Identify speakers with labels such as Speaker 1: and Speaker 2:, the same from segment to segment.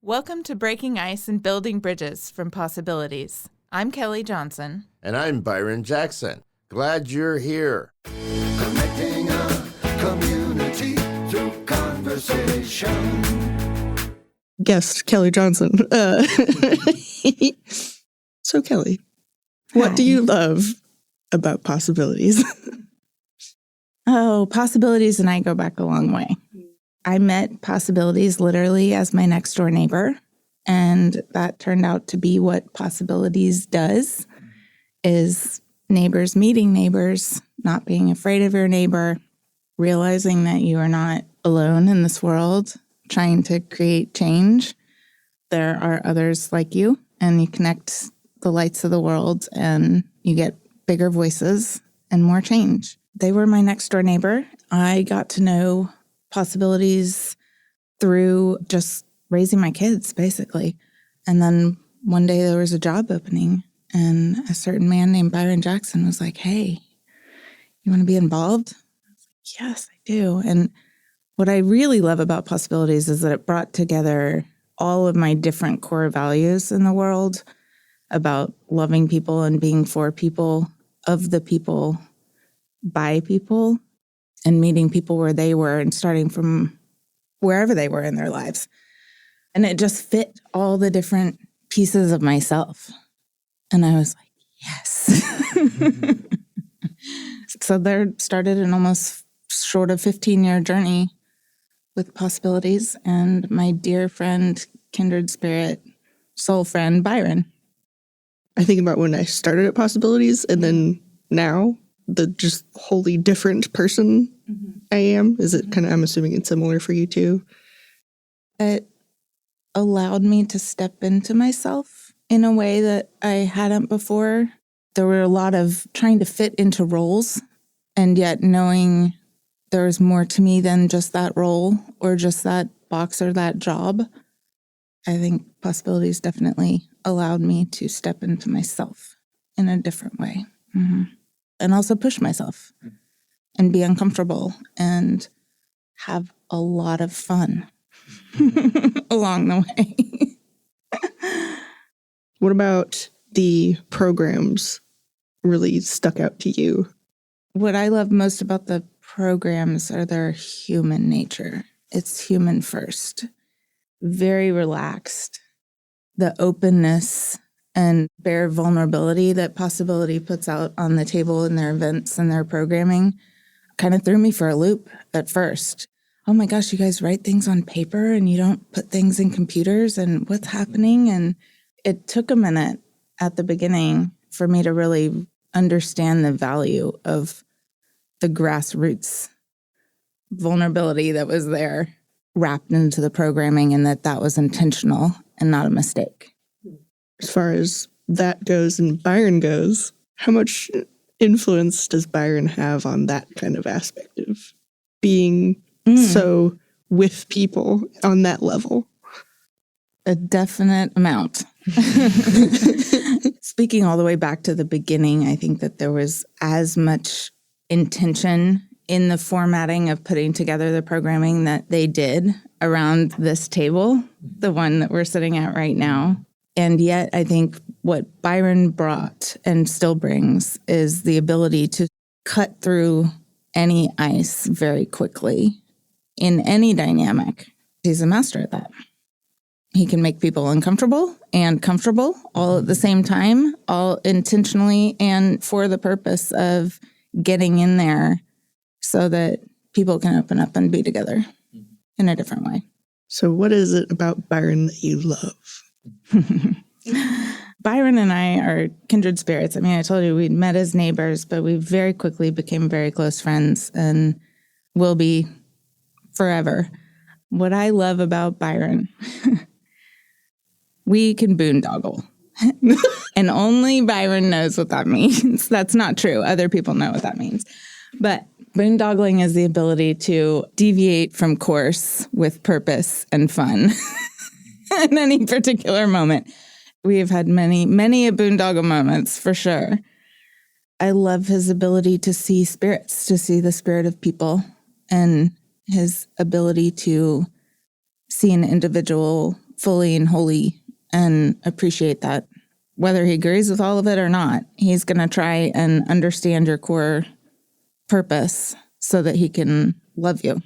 Speaker 1: Welcome to Breaking Ice and Building Bridges from Possibilities. I'm Kelly Johnson.
Speaker 2: And I'm Byron Jackson. Glad you're here.
Speaker 3: Connecting a community through conversation.
Speaker 4: Guest Kelly Johnson. So Kelly, what do you love about Possibilities?
Speaker 1: Oh, Possibilities and I go back a long way. I met Possibilities literally as my next door neighbor, and that turned out to be what Possibilities does, is neighbors meeting neighbors, not being afraid of your neighbor, realizing that you are not alone in this world, trying to create change. There are others like you, and you connect the lights of the world, and you get bigger voices and more change. They were my next door neighbor. I got to know Possibilities through just raising my kids, basically. And then one day there was a job opening, and a certain man named Byron Jackson was like, "Hey, you want to be involved?" I was like, "Yes, I do." And what I really love about Possibilities is that it brought together all of my different core values in the world about loving people and being for people, of the people, by people, and meeting people where they were and starting from wherever they were in their lives. And it just fit all the different pieces of myself. And I was like, yes. So there started an almost short of 15-year journey with Possibilities and my dear friend, kindred spirit, soul friend, Byron.
Speaker 4: I think about when I started at Possibilities and then now, the just wholly different person I am. Is it kind of, I'm assuming it's similar for you too?
Speaker 1: It allowed me to step into myself in a way that I hadn't before. There were a lot of trying to fit into roles, and yet knowing there was more to me than just that role or just that box or that job. I think Possibilities definitely allowed me to step into myself in a different way. Mm-hmm. And also push myself and be uncomfortable and have a lot of fun along the way.
Speaker 4: What about the programs really stuck out to you?
Speaker 1: What I love most about the programs are their human nature. It's human first, very relaxed. The openness and bare vulnerability that Possibility puts out on the table in their events and their programming kind of threw me for a loop at first. Oh my gosh, you guys write things on paper and you don't put things in computers, and what's happening? And it took a minute at the beginning for me to really understand the value of the grassroots vulnerability that was there wrapped into the programming, and that was intentional and not a mistake.
Speaker 4: As far as that goes and Byron goes, how much influence does Byron have on that kind of aspect of being so with people on that level?
Speaker 1: A definite amount. Speaking all the way back to the beginning, I think that there was as much intention in the formatting of putting together the programming that they did around this table, the one that we're sitting at right now. And yet I think what Byron brought and still brings is the ability to cut through any ice very quickly in any dynamic. He's a master at that. He can make people uncomfortable and comfortable all at the same time, all intentionally and for the purpose of getting in there so that people can open up and be together in a different way.
Speaker 4: So what is it about Byron that you love?
Speaker 1: Byron and I are kindred spirits. I mean, I told you we'd met as neighbors, but we very quickly became very close friends and will be forever. What I love about Byron, we can boondoggle. And only Byron knows what that means. That's not true. Other people know what that means. But boondoggling is the ability to deviate from course with purpose and fun in any particular moment. We have had many a boondoggle moments, for sure. I love his ability to see spirits, to see the spirit of people, and his ability to see an individual fully and wholly and appreciate that. Whether he agrees with all of it or not, he's going to try and understand your core purpose so that he can love you.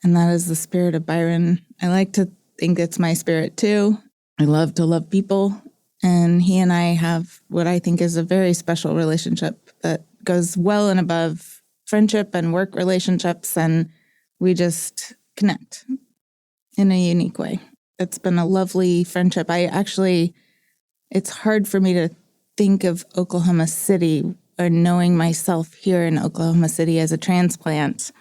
Speaker 1: And that is the spirit of Byron. I like to think it's my spirit too. I love to love people. And he and I have what I think is a very special relationship that goes well and above friendship and work relationships. And we just connect in a unique way. It's been a lovely friendship. It's hard for me to think of Oklahoma City or knowing myself here in Oklahoma City as a transplant.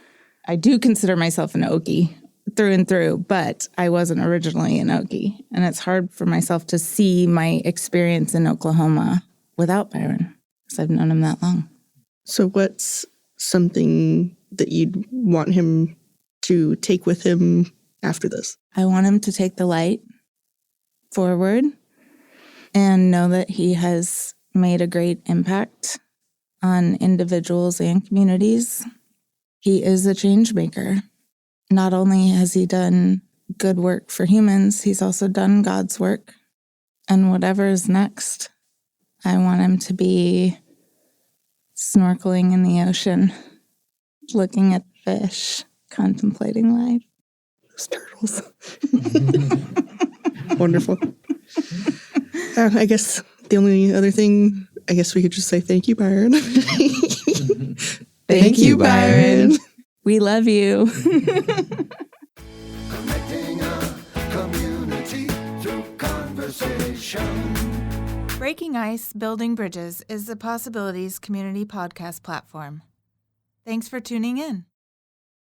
Speaker 1: I do consider myself an Okie through and through, but I wasn't originally an Okie. And it's hard for myself to see my experience in Oklahoma without Byron, because I've known him that long.
Speaker 4: So what's something that you'd want him to take with him after this?
Speaker 1: I want him to take the light forward and know that he has made a great impact on individuals and communities. He is a change maker. Not only has he done good work for humans, he's also done God's work. And whatever is next, I want him to be snorkeling in the ocean, looking at fish, contemplating life.
Speaker 4: Those turtles. Wonderful. I guess the only other thing, I guess we could just say thank you, Byron.
Speaker 1: Thank you, Byron. We love you.
Speaker 3: Connecting a community through conversation.
Speaker 5: Breaking Ice, Building Bridges is the Possibilities community podcast platform. Thanks for tuning in.